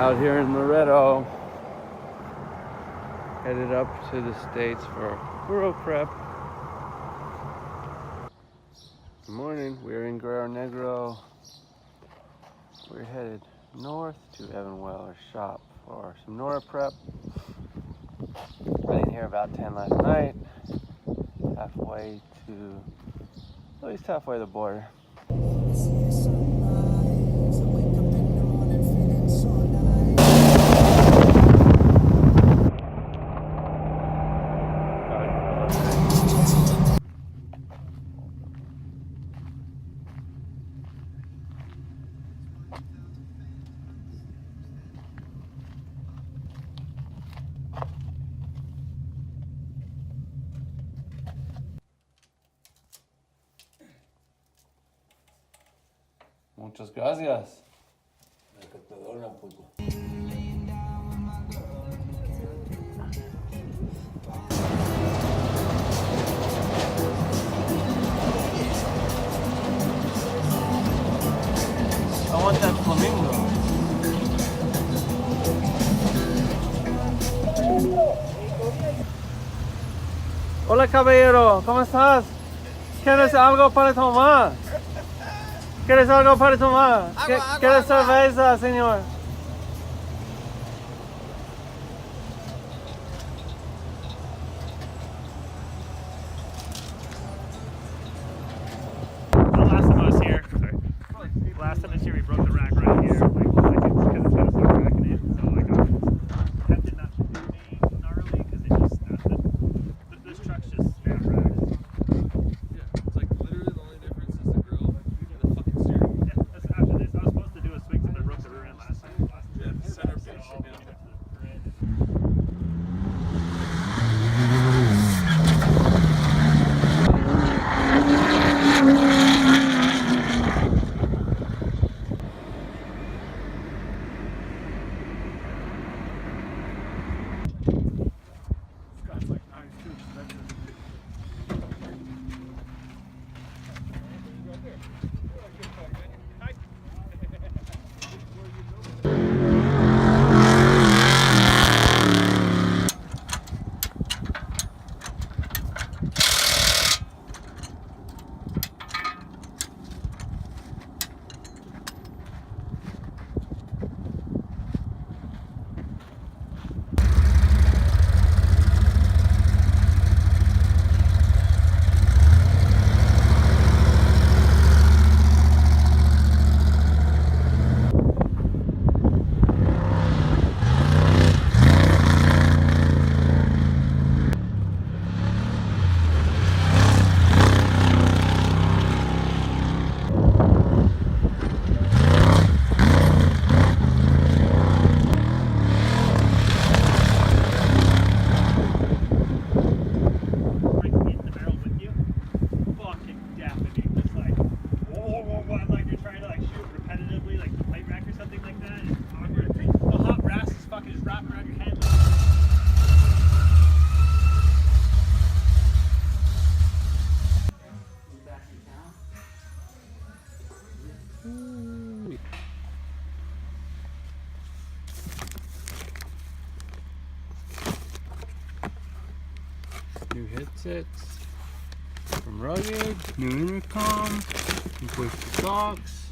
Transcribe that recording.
out here in Loretto, headed up to the States for Mcburro prep. Good morning, we're in Guerrero Negro. We're headed north to Evan Weller's shop for some Norra prep. Got in here about 10 last night, halfway to, at least halfway to the border. Muchas gracias. I want that flamingo. Hola caballero, ¿cómo estás? ¿Quieres algo para tomar? ¿Quieres algo para tomar? ¿Quieres cerveza, señor? Last time I was here, last time this year we broke the rack right here. Because it's got to start cracking it. So that did not be gnarly because it just this truck's just straight rack. Yeah, it's like literally the only difference is the grill and the fucking steering. Yeah, that's after this. I was supposed to do a swing since I broke the rear end last time. Yeah, the center piece should be on. New headsets from Rugged, new intercom, new push socks.